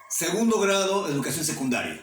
Segundo grado, educación secundaria.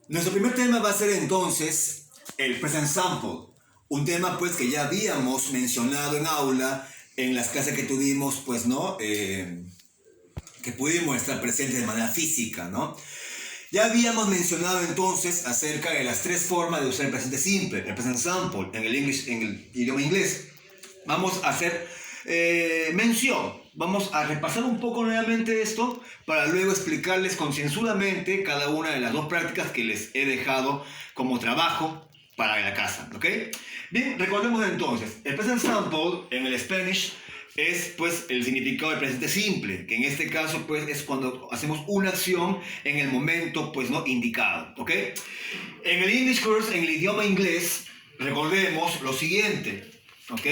Nuestro primer tema va a ser entonces el present simple, un tema pues que ya habíamos mencionado en aula en las clases que tuvimos, pues no, que pudimos estar presentes de manera física, ¿no? Ya habíamos mencionado entonces acerca de las tres formas de usar el presente simple, el present simple en el idioma inglés. Vamos a hacer mención, vamos a repasar un poco nuevamente esto para luego explicarles concienzudamente cada una de las dos prácticas que les he dejado como trabajo para la casa, ¿ok? Bien, recordemos entonces, el present simple en el Spanish es pues el significado del presente simple, que en este caso pues es cuando hacemos una acción en el momento pues no indicado, ¿ok? En el English course, en el idioma inglés, recordemos lo siguiente, ¿ok?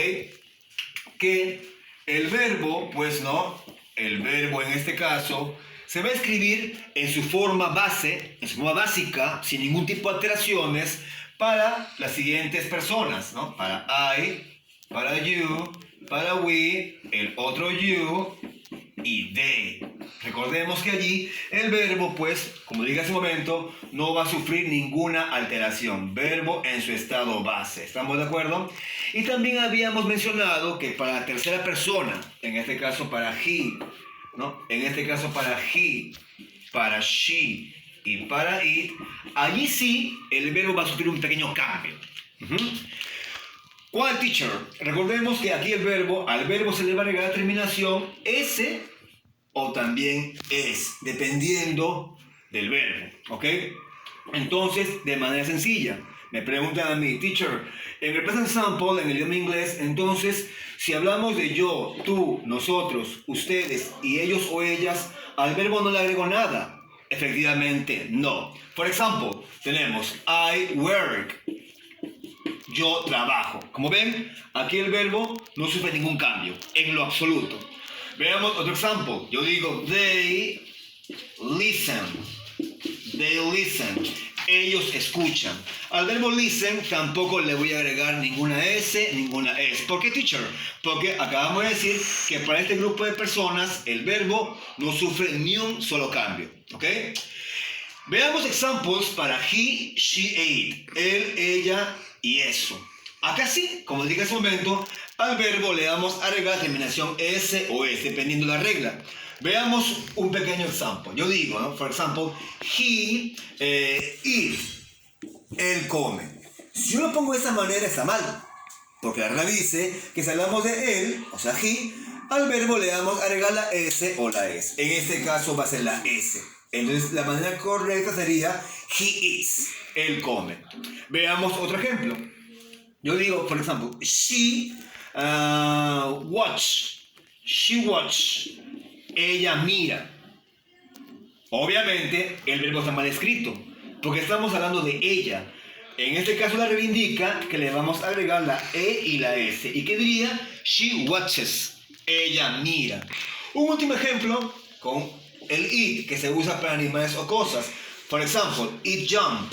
Que el verbo, pues no, el verbo en este caso se va a escribir en su forma base, en su forma básica, sin ningún tipo de alteraciones para las siguientes personas, ¿no? Para I, para you, para we, el otro you y they. Recordemos que allí el verbo, pues, como dije hace un momento, no va a sufrir ninguna alteración. Verbo en su estado base. ¿Estamos de acuerdo? Y también habíamos mencionado que para la tercera persona, en este caso para he, ¿no? En este caso para he, para she y para it, allí sí el verbo va a sufrir un pequeño cambio. ¿Cuál, teacher? Recordemos que aquí al verbo se le va a agregar la terminación S o también es, dependiendo del verbo, ¿ok? Entonces, de manera sencilla, me preguntan a mí, teacher, en el present simple, en el idioma inglés, entonces, si hablamos de yo, tú, nosotros, ustedes y ellos o ellas, al verbo no le agrego nada. Efectivamente, no. Por ejemplo, tenemos I work. Yo trabajo. Como ven, aquí el verbo no sufre ningún cambio, en lo absoluto. Veamos otro ejemplo. Yo digo, they listen. They listen. Ellos escuchan. Al verbo listen tampoco le voy a agregar ninguna S, ninguna S. ¿Por qué, teacher? Porque acabamos de decir que para este grupo de personas el verbo no sufre ni un solo cambio. ¿Ok? Veamos ejemplos para he, she, it. Él, ella y eso. Acá sí, como dije hace un momento, al verbo le damos a agregar la terminación S o S, dependiendo de la regla. Veamos un pequeño ejemplo. Yo digo, ¿no? Por ejemplo, he eats. Él come. Si yo lo pongo de esa manera está mal. Porque la regla dice que si hablamos de él, o sea, he, al verbo le damos a agregar la S o la S. En este caso va a ser la S. Entonces la manera correcta sería he eats. Él come. Veamos otro ejemplo. Yo digo, por ejemplo, she watch. She watch. Ella mira. Obviamente el verbo está mal escrito, porque estamos hablando de ella. En este caso la reivindica que le vamos a agregar la E y la S. ¿Y qué diría? She watches. Ella mira. Un último ejemplo con el it, que se usa para animales o cosas. Por ejemplo, it jump.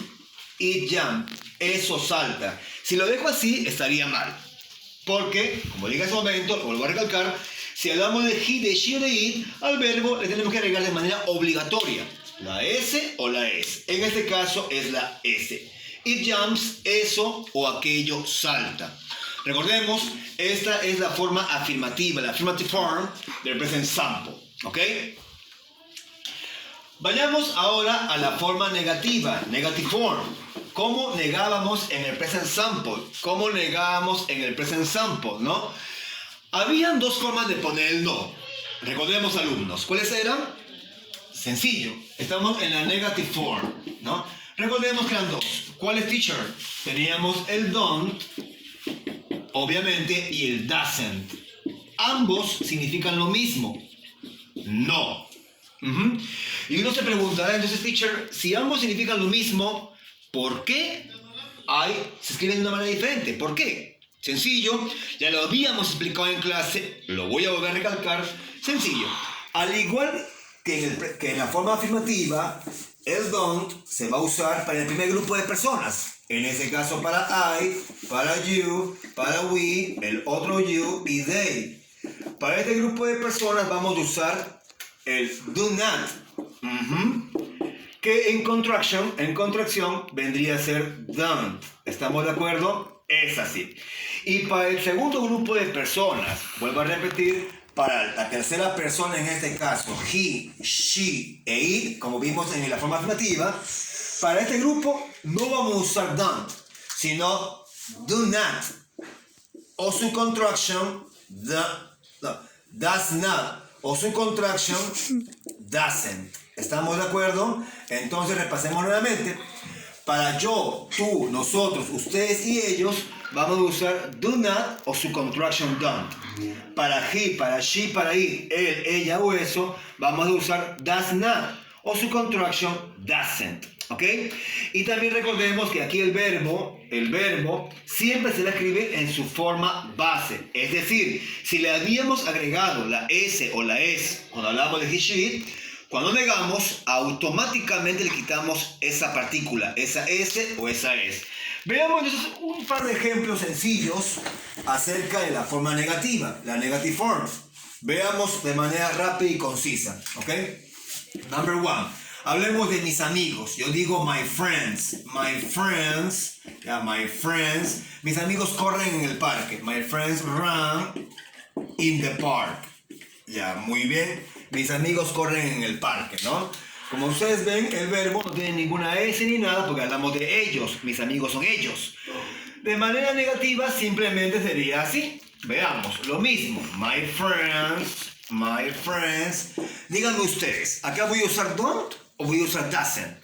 It jump. Eso salta. Si lo dejo así, estaría mal. Porque, como dije hace un momento, lo vuelvo a recalcar, si hablamos de he, de she o de it, al verbo le tenemos que agregar de manera obligatoria la S o la S. En este caso es la S. It jumps, eso o aquello salta. Recordemos, esta es la forma afirmativa, la affirmative form del present simple. ¿Ok? Vayamos ahora a la forma negativa, negative form. ¿Cómo negábamos en el present simple? ¿Cómo negábamos en el present simple, no? Habían dos formas de poner el no. Recordemos, alumnos. ¿Cuáles eran? Sencillo. Estamos en la negative form, ¿no? Recordemos que eran dos. ¿Cuáles, teacher? Teníamos el don't, obviamente, y el doesn't. Ambos significan lo mismo. No. Y uno se preguntará, entonces, teacher, si ambos significan lo mismo, ¿por qué se escriben de una manera diferente? ¿Por qué? Sencillo, ya lo habíamos explicado en clase, lo voy a volver a recalcar. Sencillo. Al igual que en la forma afirmativa, el don't se va a usar para el primer grupo de personas. En este caso para I, para you, para we, el otro you y they. Para este grupo de personas vamos a usar el do not. Que en contracción vendría a ser don't. ¿Estamos de acuerdo? Es así. Y para el segundo grupo de personas, vuelvo a repetir, para la tercera persona en este caso, he, she e it, como vimos en la forma afirmativa, para este grupo no vamos a usar don't, sino do not. O su contraction, does not. O su contraction, doesn't. ¿Estamos de acuerdo? Entonces repasemos nuevamente. Para yo, tú, nosotros, ustedes y ellos, vamos a usar do not o su contraction don't. Para he, para she, para it, él, ella o eso, vamos a usar does not o su contraction doesn't. ¿Ok? Y también recordemos que aquí el verbo siempre se le escribe en su forma base. Es decir, si le habíamos agregado la S o la S cuando hablamos de he, she, it, cuando negamos, automáticamente le quitamos esa partícula, esa S o esa S. Veamos entonces un par de ejemplos sencillos acerca de la forma negativa, la negative form. Veamos de manera rápida y concisa. ¿Ok? Number one. Hablemos de mis amigos. Yo digo my friends. My friends. Yeah, my friends. Mis amigos corren en el parque. My friends run in the park. Ya, muy bien. Mis amigos corren en el parque, ¿no? Como ustedes ven, el verbo no tiene ninguna S ni nada porque hablamos de ellos. Mis amigos son ellos. De manera negativa simplemente sería así. Veamos, lo mismo. My friends. My friends. Díganme ustedes, ¿acá voy a usar don't o voy a usar doesn't?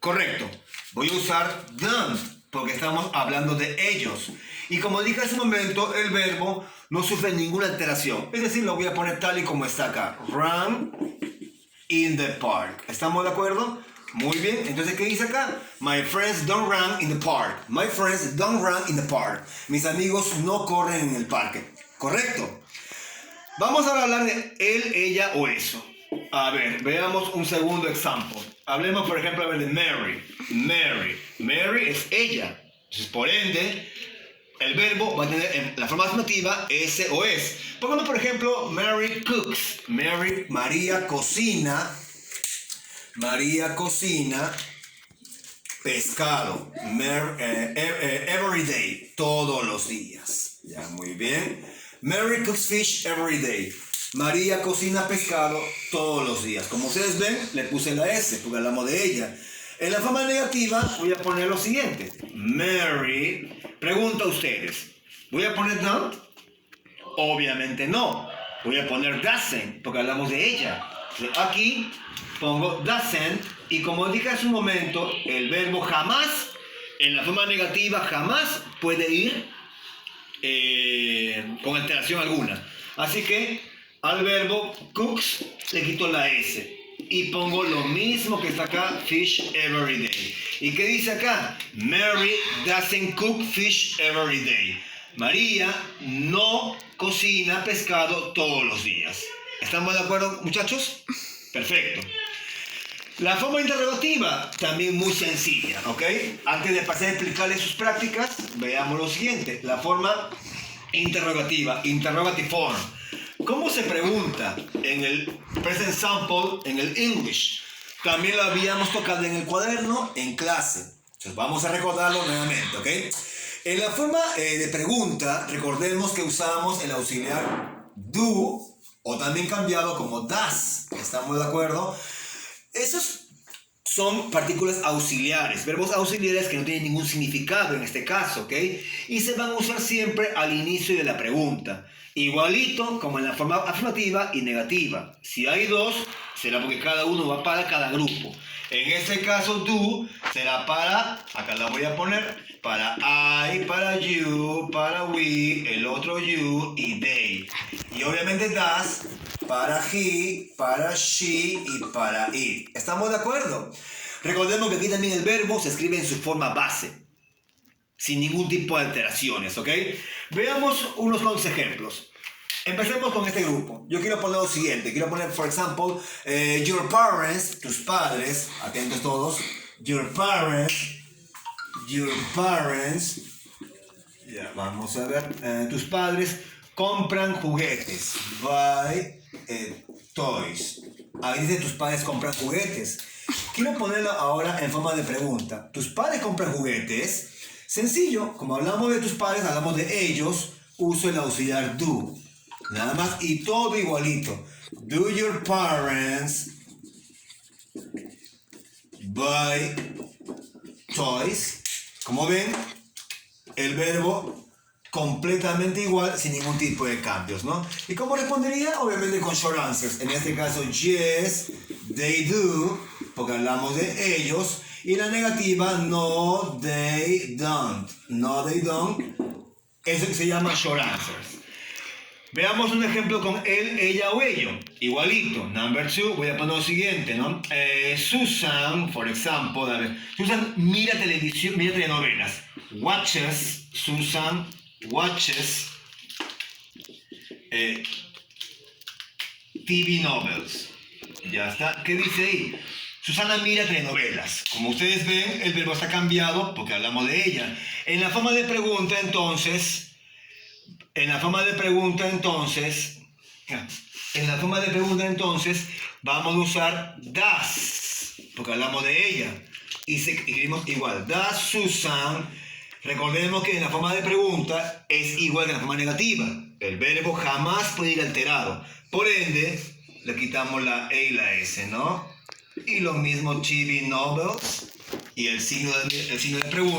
Correcto. Voy a usar don't porque estamos hablando de ellos. Y como dije hace un momento, el verbo no sufre ninguna alteración. Es decir, lo voy a poner tal y como está acá. Run in the park. ¿Estamos de acuerdo? Muy bien. Entonces, ¿qué dice acá? My friends don't run in the park. My friends don't run in the park. Mis amigos no corren en el parque. Correcto. Vamos a hablar de él, ella o eso. A ver, veamos un segundo ejemplo. Hablemos, por ejemplo, de Mary. Mary es ella. Entonces, por ende, el verbo va a tener en la forma afirmativa S o es. Pongamos, por ejemplo, Mary cooks. María cocina. María cocina pescado. Every day. Todos los días. Ya, muy bien. Mary cooks fish every day. María cocina pescado todos los días. Como ustedes ven, le puse la S porque hablamos de ella. En la forma negativa voy a poner lo siguiente. Mary, pregunta a ustedes, ¿voy a poner don't? Obviamente no. Voy a poner doesn't porque hablamos de ella. Entonces, aquí pongo doesn't y como dije hace un momento, el verbo jamás, en la forma negativa, jamás puede ir con alteración alguna. Así que al verbo cooks le quito la S y pongo lo mismo que está acá, fish every day. ¿Y qué dice acá? Mary doesn't cook fish every day. María no cocina pescado todos los días. ¿Estamos de acuerdo, muchachos? Perfecto. La forma interrogativa, también muy sencilla, ¿ok? Antes de pasar a explicarles sus prácticas, veamos lo siguiente. La forma interrogativa, interrogative form. ¿Cómo se pregunta en el present simple, en el English? También lo habíamos tocado en el cuaderno, en clase. Entonces vamos a recordarlo nuevamente, ¿ok? En la forma de pregunta, recordemos que usamos el auxiliar do, o también cambiado como does. ¿Estamos de acuerdo? Esos son partículas auxiliares, verbos auxiliares que no tienen ningún significado en este caso, ¿ok? Y se van a usar siempre al inicio de la pregunta, igualito como en la forma afirmativa y negativa. Si hay dos, será porque cada uno va para cada grupo. En este caso, do será para, acá la voy a poner, para I, para you, para we, el otro you y they. Y obviamente does para he, para she y para it. ¿Estamos de acuerdo? Recordemos que aquí también el verbo se escribe en su forma base, sin ningún tipo de alteraciones, ¿ok? Veamos unos cuantos ejemplos. Empecemos con este grupo. Yo quiero poner lo siguiente. Quiero poner, por ejemplo, your parents, tus padres, atentos todos, your parents, ya, vamos a ver, tus padres compran juguetes, buy toys. Ahí dice tus padres compran juguetes. Quiero ponerlo ahora en forma de pregunta. ¿Tus padres compran juguetes? Sencillo, como hablamos de tus padres, hablamos de ellos, uso el auxiliar do. Nada más y todo igualito. Do your parents buy toys? Como ven, el verbo completamente igual, sin ningún tipo de cambios, ¿no? ¿Y cómo respondería? Obviamente con short answers. En este caso, yes, they do, porque hablamos de ellos. Y la negativa, no, they don't. No, they don't. Eso se llama short answers. Veamos un ejemplo con él, ella o ello. Igualito. Number 2, voy a poner lo siguiente, ¿no? Susan, for example, a ver. Susan mira televisión, mira telenovelas. Watches, Susan watches TV novels. Ya está. ¿Qué dice ahí? Susana mira telenovelas. Como ustedes ven, el verbo está cambiado porque hablamos de ella. En la forma de pregunta, entonces, vamos a usar does, porque hablamos de ella. Y escribimos igual. Does Susan. Recordemos que en la forma de pregunta es igual que en la forma negativa. El verbo jamás puede ir alterado. Por ende, le quitamos la E y la S, ¿no? Y lo mismo TV novels y el signo de pregunta.